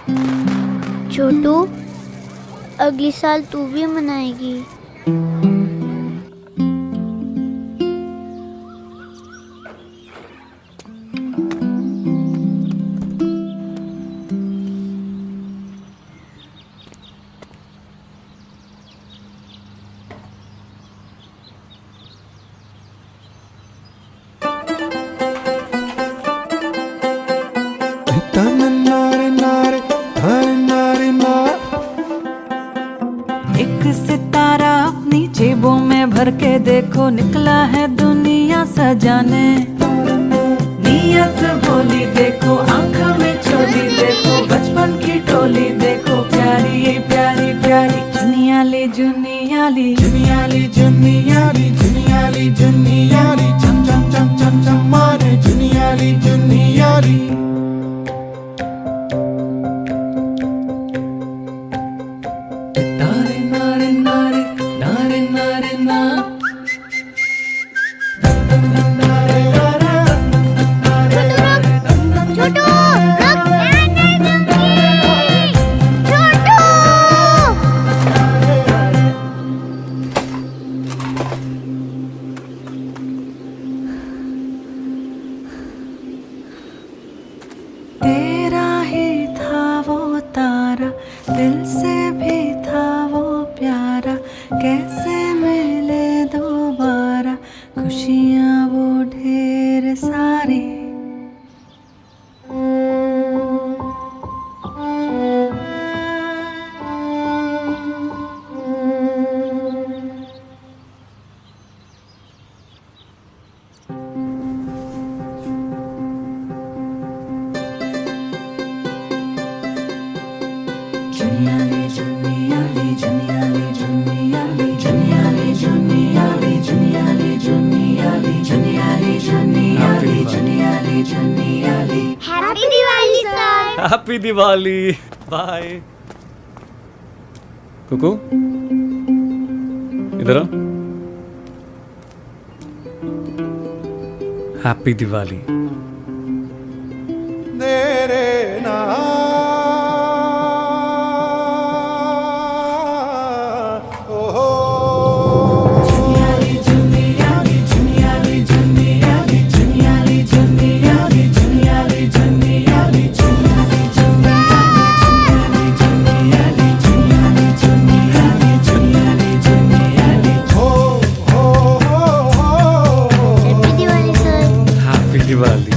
छोटू, अगली साल तू भी मनाएगी। एक सितारा अपनी जेबों में भर के देखो, निकला है दुनिया सजाने। नीयत भोली देखो, आंखों में चोली देखो, बचपन की टोली देखो, प्यारी प्यारी प्यारी जुनियाली जुनियाली जुनियाली जुनियाली जुनियाली जुनियाली चम चम चम चम चम मारे जुनियाली जुनियाली। नारे नारे नारे नारे नारे ना। छोटू, रुक! मैं नहीं दूंगी। छोटू! तेरा ही था वो तारा, दिल से भी था वो प्यारा, कैसे मिले दोबारा खुशियाँ वो ढेर सारी। जुनियाली जुनियाली जुनियाली जुनियाली जुनियाली जुनियाली जुनियाली जुनियाली जुनियाली जुनियाली जुनियाली जुनियाली। Happy Diwali sir. Happy Diwali. Bye. Kuku, इधर आ। हैप्पी दिवाली। तेरे नाम दिवाली।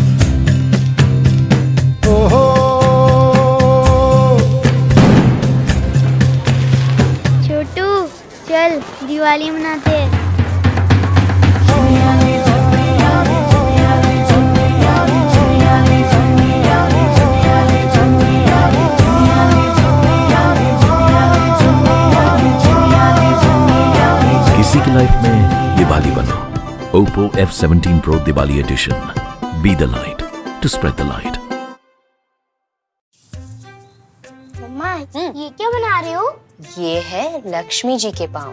छोटू, चल दिवाली मनाते हैं। किसी की लाइफ में दिवाली बनाओ। Oppo F17 Pro Diwali Edition. Be the light to spread the light. मम्मा, ये क्या बना रहे हो? ये है लक्ष्मी जी के पाँव।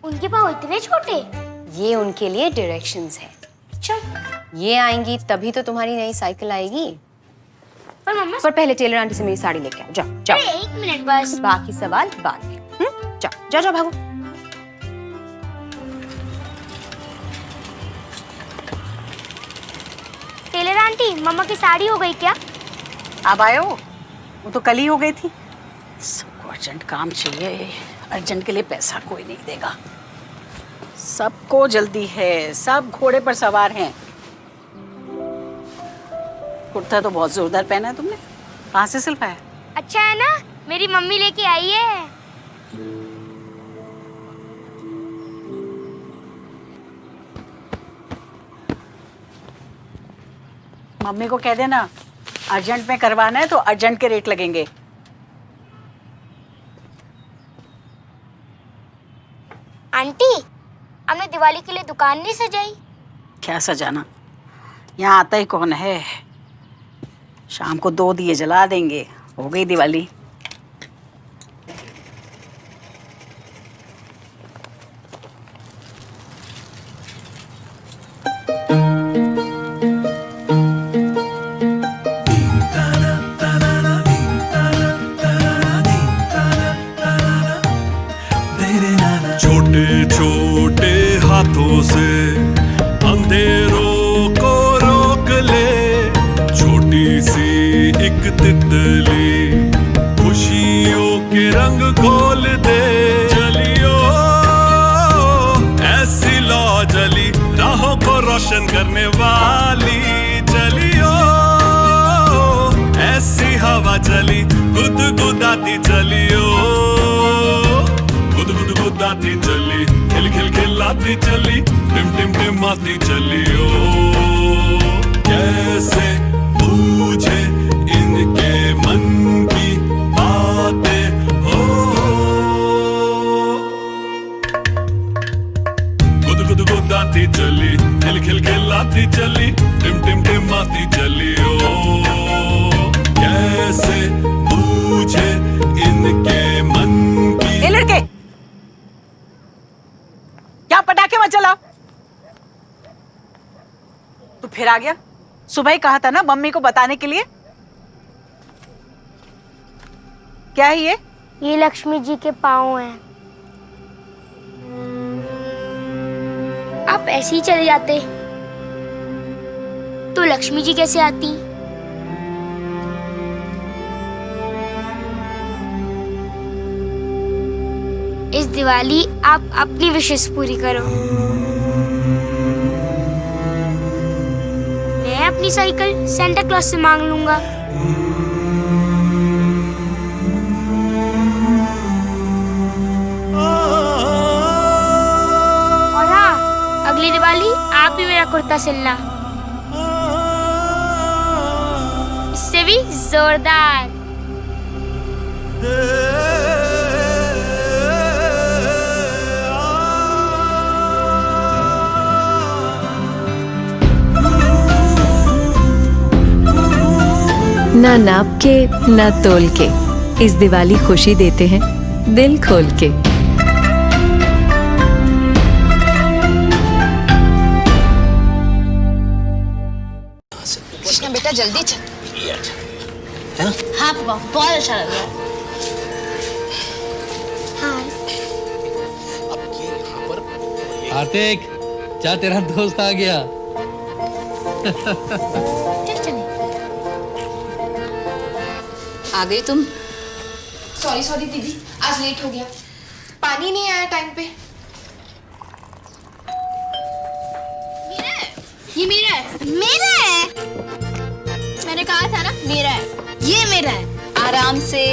उनके पाँव इतने छोटे? ये उनके लिए डायरेक्शंस है। चल, ये आएंगी तभी तो तुम्हारी नई साइकिल आएगी। पर मम्मा, पर पहले टेलर आंटी से मेरी साड़ी लेके आओ। जाओ जाओ। अरे 1 मिनट बस। बाकी सवाल बाद में। जाओ जाओ जाओ, भागो। टेलर आंटी, मम्मा की साड़ी हो गई क्या? अब आए हो? वो तो कल ही हो गई थी। सबको अर्जेंट काम चाहिए, अर्जेंट के लिए पैसा कोई नहीं देगा। सबको जल्दी है, सब घोड़े पर सवार हैं। कुर्ता तो बहुत जोरदार पहना है तुमने, कहाँ से सिलवाया? अच्छा है ना, मेरी मम्मी लेके आई है। मम्मी को कह देना अर्जेंट में करवाना है तो अर्जेंट के रेट लगेंगे। आंटी, हमने दिवाली के लिए दुकान नहीं सजाई। क्या सजाना, यहाँ आता ही कौन है। शाम को 2 दिए जला देंगे, हो गई दिवाली। गुदाती चली ओ गुद गुद गुदाती चली खिल खिल खिलाती चली टिम टिम टिमाती चली ओ कैसे पूछे इनके मन की बातें हो गुद गुद गुदाती चली खिल खिल खिलाती चली टिम टिम टिमाती चली ओ कैसे पूछे इनके मन की। ए लड़के, क्या पटाखे मत चलाओ। तू फिर आ गया? सुबह ही कहा था ना मम्मी को बताने के लिए। क्या है ये? ये लक्ष्मी जी के पाँव हैं। आप ऐसे ही चले जाते तो लक्ष्मी जी कैसे आती? इस दिवाली आप अपनी विशेष पूरी करो। मैं अपनी साइकिल सेंटा क्लॉज से मांग लूंगा। और हाँ, अगली दिवाली आप भी मेरा कुर्ता सिलना, इससे भी जोरदार। ना नाप के ना तोल के इस दिवाली खुशी देते हैं दिल खोल के। कृष्णा बेटा जल्दी चल। हाँ पापा, बहुत अच्छा लग रहा है। हाँ कार्तिक, क्या तेरा दोस्त आ गया? चल चले। आ गई तुम? सॉरी सॉरी दीदी, आज लेट हो गया, पानी नहीं आया टाइम पे। ये मेरा है। मेरा है? मैंने कहा था ना मेरा है। ये मेरा है। आराम से।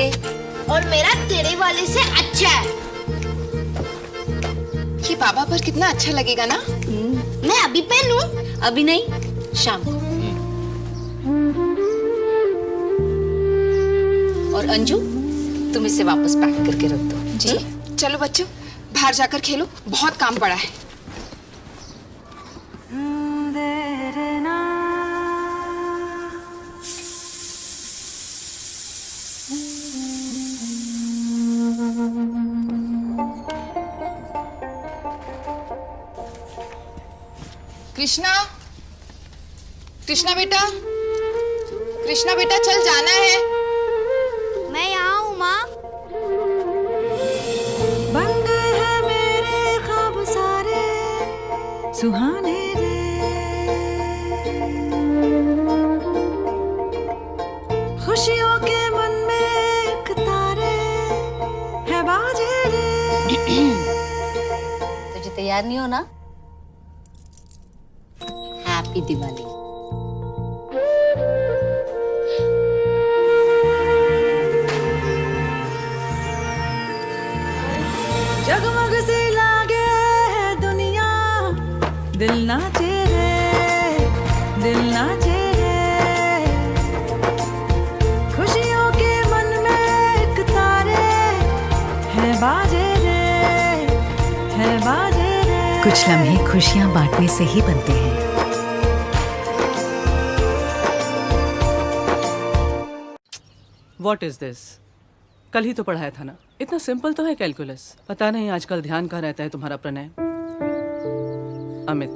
और मेरा तेरे वाले से अच्छा है। ये बाबा पर कितना अच्छा लगेगा ना। मैं अभी पहनूं? अभी नहीं, शाम को। और अंजू, तुम इसे वापस पैक करके रख दो। जी चलो बच्चों, बाहर जाकर खेलो, बहुत काम पड़ा है। कृष्णा, कृष्णा बेटा, कृष्णा बेटा चल जाना है। मैं यहाँ हूँ माँ। बन गए हैं मेरे ख्वाब सारे सुहाने रे, खुशियों के मन में एक तारे है बाजे रे। तुझे तैयार नहीं हो ना? हैप्पी दिवाली। जगमग सी लागे है दुनिया, दिल नाचे रे, दिल नाचे रे, खुशियों के मन में एक तारे है बाजे रे, है बाजे रे। कुछ लम्हे खुशियां बांटने से ही बनते हैं। What is this? कल ही तो पढ़ाया था ना, इतना सिंपल तो है कैलकुलस। पता नहीं आजकल ध्यान कहाँ रहता है तुम्हारा प्रणय। अमित,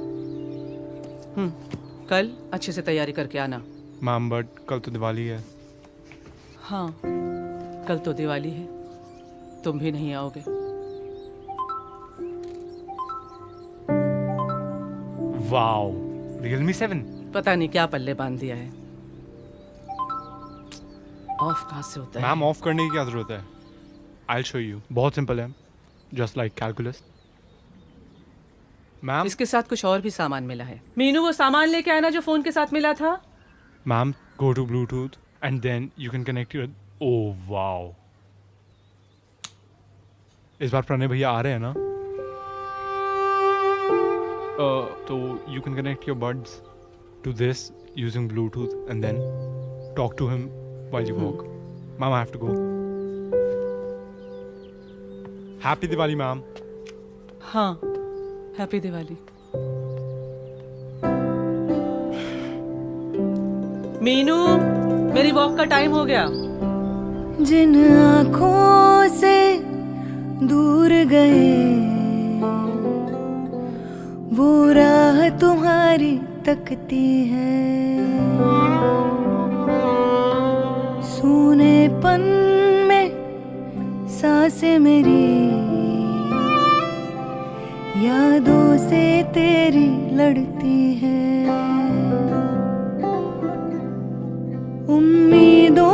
कल अच्छे से तैयारी करके आना। मैम बट कल तो दिवाली है। हाँ, कल तो दिवाली है, तुम भी नहीं आओगे। Wow, Realme 7। पता नहीं क्या पल्ले बांध दिया है। ऑफ कहाँ से होता है? मैम ऑफ करने की क्या जरूरत है? I'll show you। बहुत सिंपल है, just like calculus। मैम इसके साथ कुछ और भी सामान मिला है। मीनू, वो सामान लेके आना जो फोन के साथ मिला था। Ma'am go to Bluetooth and then you can connect your। Oh wow, इस बार प्रणय भैया आ रहे हैं ना, तो you can connect your buds to this using Bluetooth and then talk to him while you walk. Ma'am, I have to go. Happy Diwali ma'am. हाँ, happy Diwali. Meenu, मेरी walk का time हो गया. जिन आँखों से दूर गए वो राह तुम्हारी तकती है. सूनेपन में सांसें मेरी यादों से तेरी लड़ती है. उम्मीदों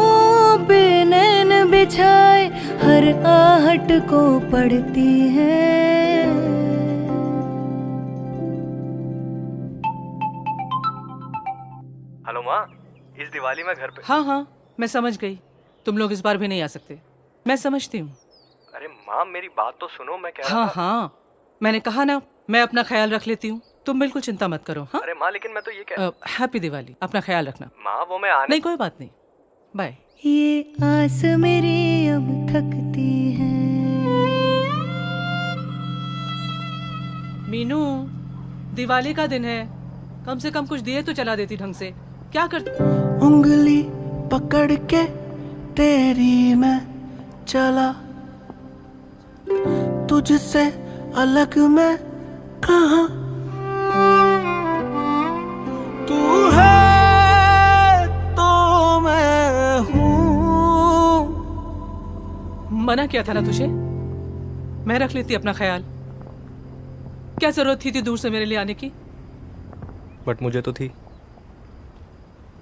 पे नैन बिछाए हर आहट को पढ़ती है. हेलो माँ, इस दिवाली में घर पे. हाँ हाँ, मैं समझ गई. तुम लोग इस बार भी नहीं आ सकते, मैं समझती हूँ. अरे माँ, मेरी बात तो सुनो. मैं कह रहा हाँ था. हाँ, मैंने कहा ना, मैं अपना ख्याल रख लेती हूँ. तुम बिल्कुल चिंता मत करो. हाँ, अरे माँ, लेकिन मैं तो ये कह. हैप्पी दिवाली. अपना ख्याल रखना. माँ, वो मैं आने. नहीं, कोई बात नहीं. बाय. ये आस मेरी अब थकती है. मीनू, दिवाली का दिन है, कम से कम कुछ दिए तो चला देती ढंग से. क्या करती? उंगली पकड़ के तेरी मैं चला, तुझसे अलग मैं कहाँ. तू है तो मैं हूँ. मना किया था ना तुझे, मैं रख लेती अपना ख्याल. क्या जरूरत थी दूर से मेरे लिए आने की? बट मुझे तो थी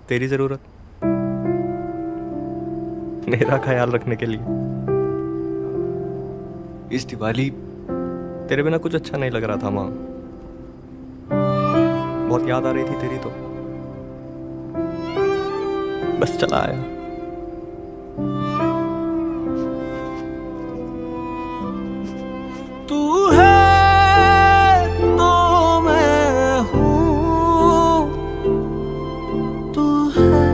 तेरी जरूरत, मेरा ख्याल रखने के लिए. इस दिवाली तेरे बिना कुछ अच्छा नहीं लग रहा था माँ. बहुत याद आ रही थी तेरी, तो बस चला आया. तू है तो मैं हूँ. तू है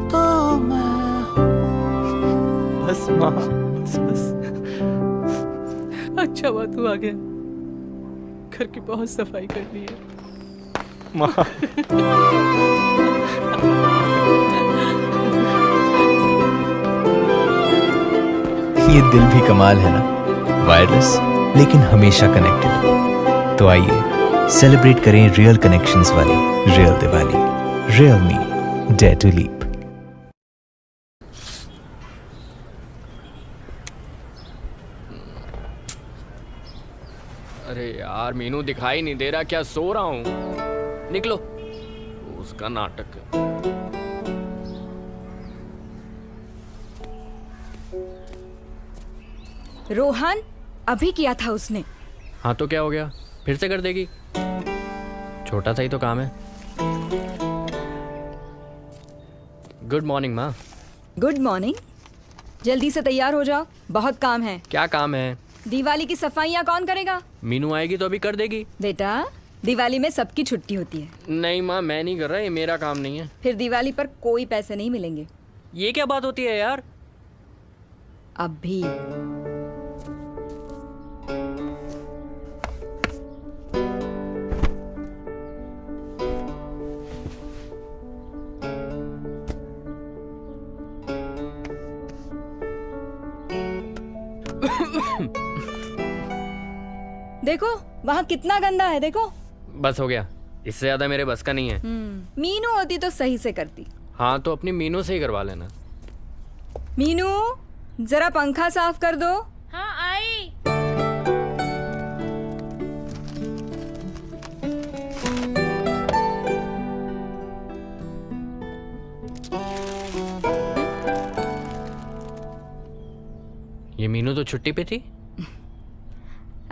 तो मैं हूँ. बस माँ, बस बस. अच्छा हुआ तू आ गया, घर की बहुत सफाई करनी है. माँ, ये दिल भी कमाल है ना, वायरलेस लेकिन हमेशा कनेक्टेड. तो आइए सेलिब्रेट करें रियल कनेक्शंस वाली real Diwali. Realme, dare to leap. अरे यार, मीनू दिखाई नहीं दे रहा, क्या सो रहा हूँ? निकलो. उसका नाटक. रोहन, अभी किया था उसने. हाँ तो क्या हो गया, फिर से कर देगी. छोटा सा ही तो काम है. गुड मॉर्निंग माँ. Good morning. जल्दी से तैयार हो जाओ, बहुत काम है. क्या काम है? दिवाली की सफाइयाँ कौन करेगा? मीनू आएगी तो अभी कर देगी. बेटा, दिवाली में सबकी छुट्टी होती है. नहीं माँ, मैं नहीं कर रहा, ये मेरा काम नहीं है. फिर दिवाली पर कोई पैसे नहीं मिलेंगे. ये क्या बात होती है यार? अब भी. देखो वहाँ कितना गंदा है, देखो. बस हो गया, इससे ज्यादा मेरे बस का नहीं है. मीनू होती तो सही से करती. हाँ तो अपनी मीनू से ही करवा लेना. मीनू, जरा पंखा साफ कर दो. हाँ, आई. ये मीनू तो छुट्टी पे थी.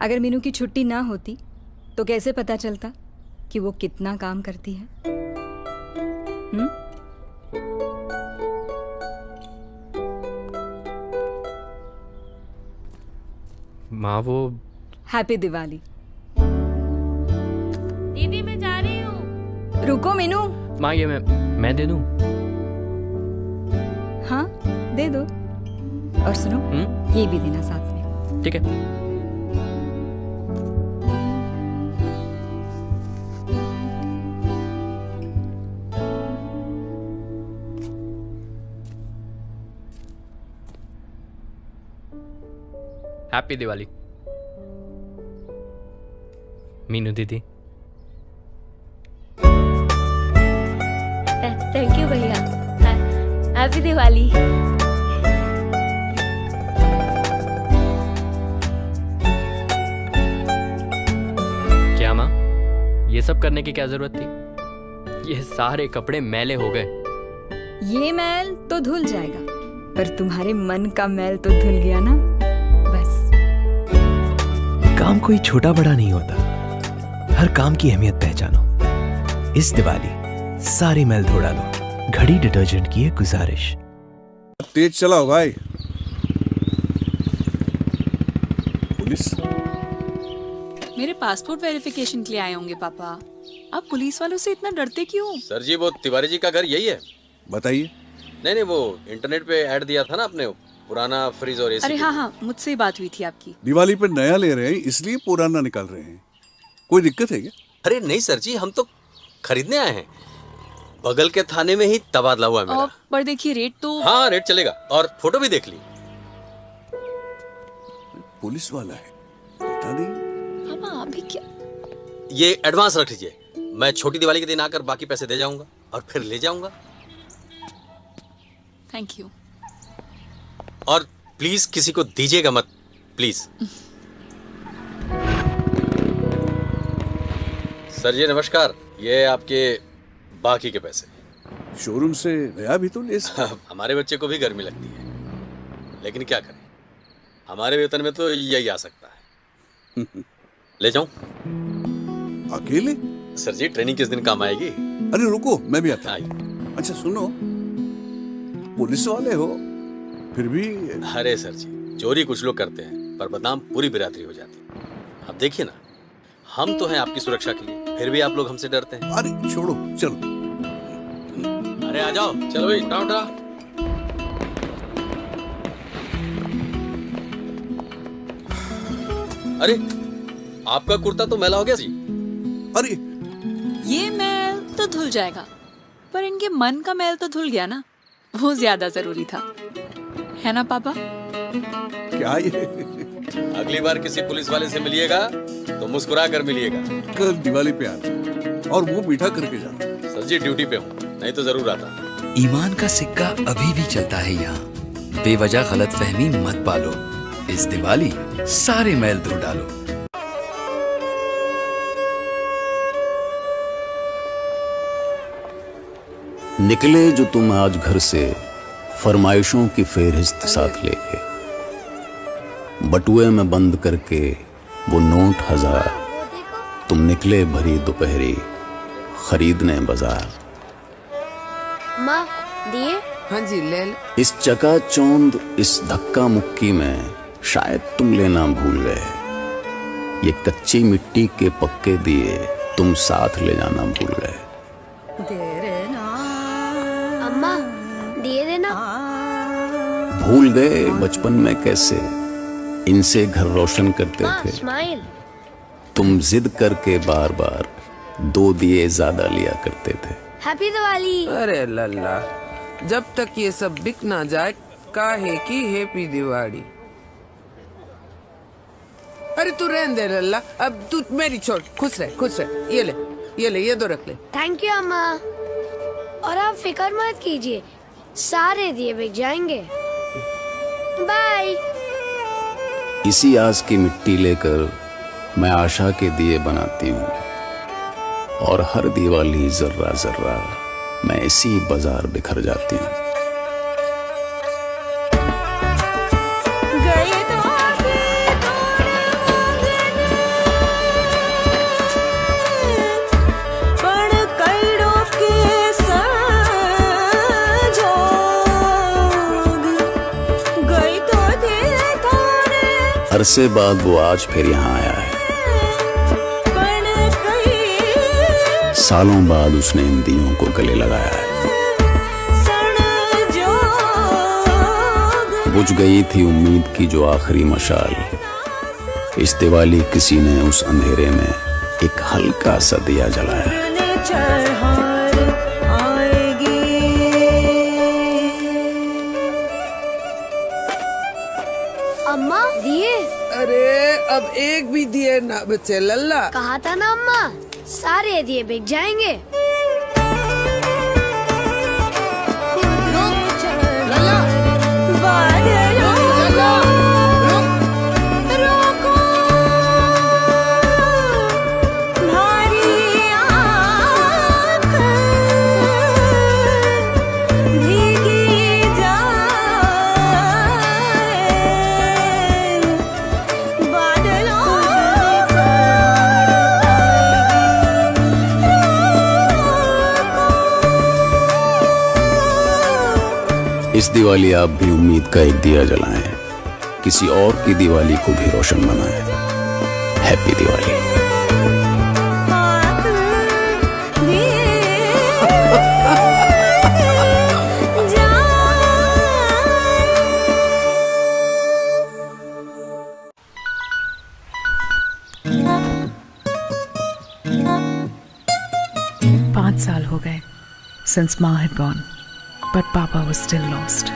अगर मीनू की छुट्टी ना होती तो कैसे पता चलता कि वो कितना काम करती है? माँ वो हैप्पी दिवाली। दीदी मैं जा रही हूँ। रुको मीनू। माँ ये मैं दे दूँ? हाँ दे दो। और सुनो ये भी देना साथ में। ठीक है। हैप्पी दिवाली मीनू दीदी। थैंक यू भैया। हैप्पी दिवाली। क्या माँ ये सब करने की क्या जरूरत थी? ये सारे कपड़े मैले हो गए। ये मैल तो धुल जाएगा पर तुम्हारे मन का मैल तो धुल गया ना। बस काम कोई छोटा बड़ा नहीं होता, हर काम की अहमियत पहचानो। इस दिवाली सारे मैल धो डालो। घड़ी डिटर्जेंट की है गुजारिश। तेज चलाओ भाई। पुलिस मेरे पासपोर्ट वेरिफिकेशन के लिए आए होंगे पापा। आप पुलिस वालों से इतना डरते क्यों? सर जी वो तिवारी जी का घर यही है। बताइए। नहीं वो इंटरनेट पे ऐड दिया था ना आपने, पुराना फ्रिज और एसी। अरे हाँ मुझसे ही बात हुई थी आपकी। दिवाली पे नया ले रहे हैं इसलिए पुराना निकाल रहे हैं। कोई दिक्कत है क्या? अरे नहीं सर जी हम तो खरीदने आए हैं। बगल के थाने में ही तबादला हुआ है मेरा। पर देखिए रेट तो। हाँ रेट चलेगा और फोटो भी देख ली। पुलिस वाला है पता नहीं। पापा अभी क्या? ये एडवांस रख लीजिए, मैं छोटी दिवाली के दिन आकर बाकी पैसे दे जाऊंगा और फिर ले जाऊंगा। Thank you. और प्लीज किसी को दीजिएगा मत, प्लीज। सर जी नमस्कार, ये आपके बाकी के पैसे। शोरूम से नया भी तो ले सकते। हमारे बच्चे को भी गर्मी लगती है, लेकिन क्या करें, हमारे वेतन में तो यही आ सकता है। ले जाऊं? अकेले? सर जी ट्रेनिंग किस दिन काम आएगी? अरे रुको मैं भी आता हूं। अच्छा सुनो, पुलिस वाले हो फिर भी। अरे सर जी चोरी कुछ लोग करते हैं पर बदनाम पूरी बिरादरी हो जाती है। आप देखिए ना, हम तो हैं आपकी सुरक्षा के लिए, फिर भी आप लोग हमसे डरते हैं। अरे छोड़ो चलो। अरे आ जाओ, चलो भाई उठा उठा। अरे आपका कुर्ता तो मैला हो गया जी। अरे ये मैल तो धुल जाएगा पर इनके मन का मैल तो धुल गया ना, वो ज्यादा जरूरी था, है ना पापा? क्या ये? अगली बार किसी पुलिस वाले से मिलिएगा तो मुस्कुरा कर मिलिएगा। कल दिवाली पे आना और वो मीठा करके जाना। सर जी ड्यूटी पे हूँ, नहीं तो जरूर आता। ईमान का सिक्का अभी भी चलता है यहाँ। बेवजह गलतफहमी मत पालो। इस दिवाली सारे मैल धो डालो। निकले जो तुम आज घर से फरमाइशों की फेहरिस्त साथ लेके, बटुए में बंद करके वो नोट 1000, तुम निकले भरी दोपहरी खरीदने बाजार। माँ दिए? हाँ जी ले लो। इस चकाचौंध इस धक्का मुक्की में शायद तुम लेना भूल गए। ये कच्ची मिट्टी के पक्के दिए तुम साथ ले जाना भूल गए। अम्मा दिए देना। भूल गए बचपन में कैसे इनसे घर रोशन करते थे। स्माइल। तुम जिद करके बार बार 2 दिए ज्यादा लिया करते थे। हैप्पी दिवाली। अरे लल्ला, जब तक ये सब बिक ना जाए काहे की हैप्पी दिवाली। अरे तू रहने दे लल्ला, अब तू मेरी छोड़। खुश रह खुश रह। ये ले ये 2 रख ले। थैंक यू अम्मा। और आप फिक्र मत कीजिए, सारे दिए बिक जाएंगे। बाय। इसी आस की मिट्टी लेकर मैं आशा के दिए बनाती हूँ और हर दिवाली जर्रा जर्रा मैं इसी बाजार बिखर जाती हूँ। अरसे बाद वो आज फिर यहाँ आया है। सालों बाद उसने इन दियों को गले लगाया है। बुझ गई थी उम्मीद की जो आखिरी मशाल, इस दिवाली किसी ने उस अंधेरे में एक हल्का सा दिया जलाया। अम्मा दिए। अरे अब एक भी दिए ना बचे लल्ला। कहा था ना अम्मा, सारे दिए बिक जाएंगे। इस दिवाली आप भी उम्मीद का एक दिया जलाएं, किसी और की दिवाली को भी रोशन बनाएं। हैप्पी दिवाली। पाँच साल हो गए since Ma had gone. But Papa was still lost.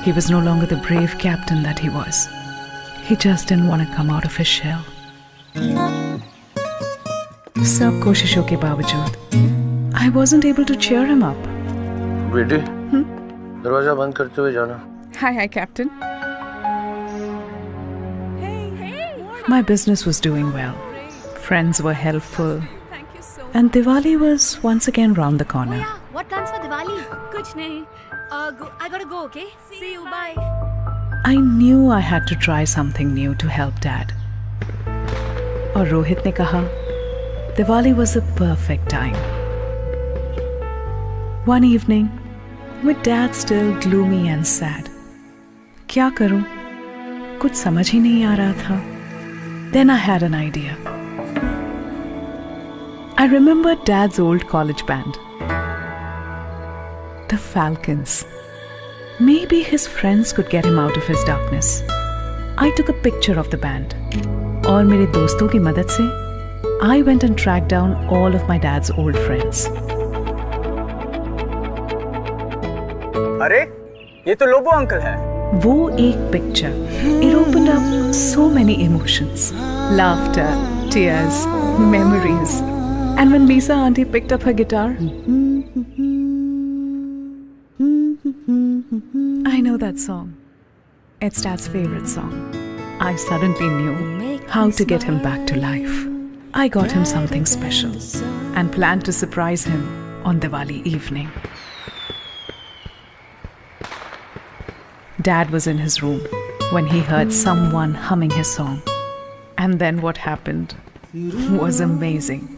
He was no longer the brave captain that he was. He just didn't want to come out of his shell. सब कोशिशों के बावजूद, I wasn't able to cheer him up. बेटी, दरवाजा बंद करते हुए जाना। Hi, Captain. My business was doing well. Friends were helpful. And Diwali was once again round the corner. What plans for Diwali? कुछ नहीं. I gotta go, okay? See you, bye. I knew I had to try something new to help Dad. और रोहित ने कहा, Diwali was a perfect time. One evening, with Dad still gloomy and sad, क्या करूं? कुछ समझ ही नहीं आ रहा था. Then I had an idea. I remembered Dad's old college band. The Falcons. Maybe his friends could get him out of his darkness. I took a picture of the band. और मेरे दोस्तों की मदद से I went and tracked down all of my dad's old friends. अरे, ये तो Lobo uncle है। वो एक picture. It opened up so many emotions. Laughter, tears, memories. And when Lisa auntie picked up her guitar, I know that song. It's Dad's favorite song. I suddenly knew how to get him back to life. I got him something special and planned to surprise him on Diwali evening. Dad was in his room when he heard someone humming his song. And then what happened was amazing.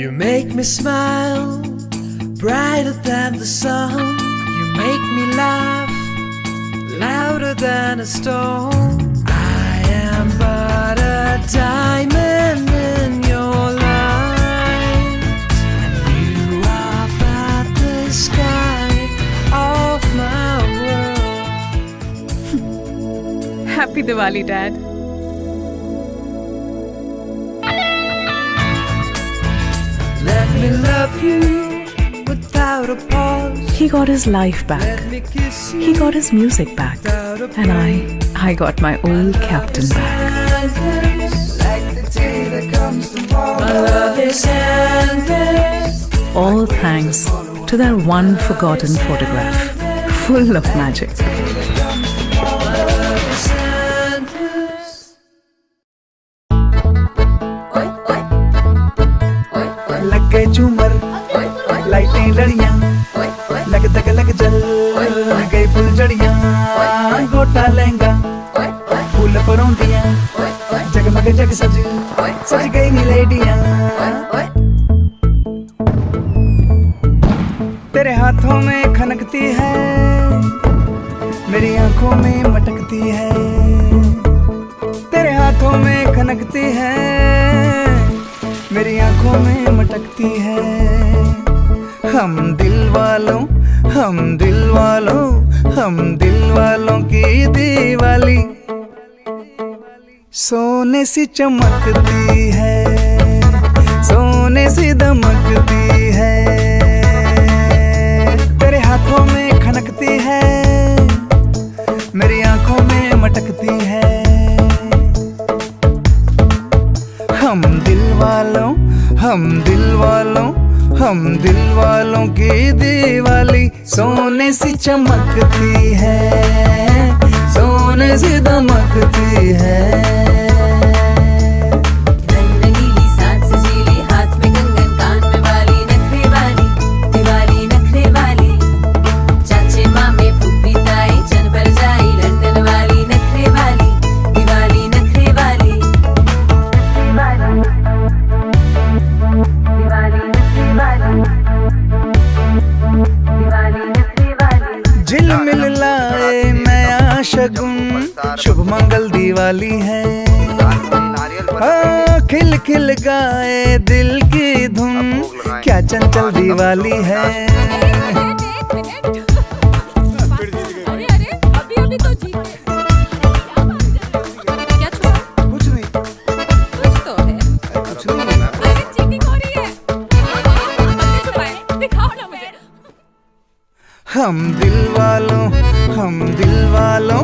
You make me smile brighter than the sun. You make me laugh louder than a storm. I am but a diamond in your life, and you are but the sky of my world. Happy Diwali, Dad. Let me love you without a pause. He got his life back. He got his music back. And I got my old captain back. Like the day that comes tomorrow. My love is endless. All thanks to that one forgotten photograph, full of magic. लग गए झूमर, लाइटें लड़ियां, लग दग लग जल गए फुलझड़ियां, गोटा लहंगा, फूल परौंदियां, जगमग जग सज गई मिलेडियां। तेरे हाथों में खनकती है आंखों में मटकती है, तेरे हाथों में खनकती है, मेरी आंखों में मटकती है। हम दिल वालों, हम दिल वालों, हम दिल वालों की दीवाली सोने सी चमकती है, सोने सी दमकती है, तेरे हाथों में खनकती है, मेरी आंखों में मटकती है। हम दिल वालों, हम दिल वालों, हम दिल वालों की दीवाली सोने सी चमकती है, सोने सी दमकती है। झिलमिल लाए नया शगुन, शुभ मंगल दिवाली है। खिल खिल गाए दिल की धुन, क्या चंचल दिवाली है। हम दिल वालों, हम दिल वालों,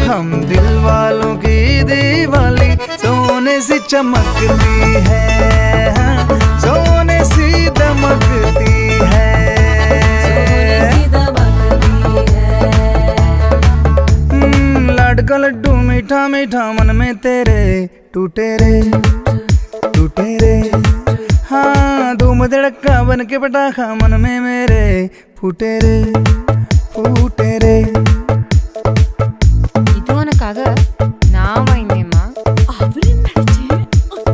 हम दिल वालों की दीवाली सोने से चमकती है, सोने सी दमकती है, लाडका लड्डू मीठा मीठा मन में तेरे टूटे रे, टूटे रे। हाँ धूम धड़का बन के पटाखा मन में मेरे फूटे रे, फूटे रे। ಇದೂನಕ್ಕಾಗ ನಾವೈಂದೇಮ್ಮ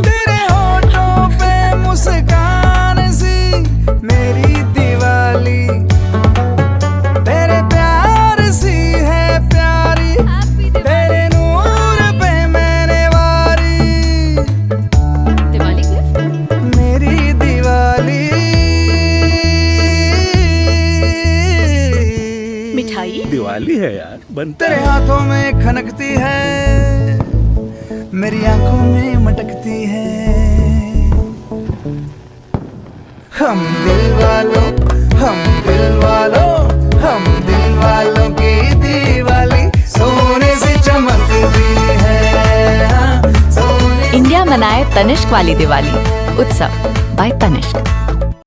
तेरे होठों पे मुस्कान सी मेरी दिवाली, तेरे प्यार सी है प्यारी, तेरे नूर पे मैंने वारी दिवाली गिफ्ट मेरी दिवाली। मिठाई दिवाली है यार, बनता तेरे है। हाथों में खनकती है, मेरी आंखों में मटकती है। हम दिल वालों, हम दिल वालों, हम दिल वालों की दीवाली सोने से चमकती है, सोने। इंडिया मनाए तनिष्क वाली दिवाली उत्सव बाय तनिष्क।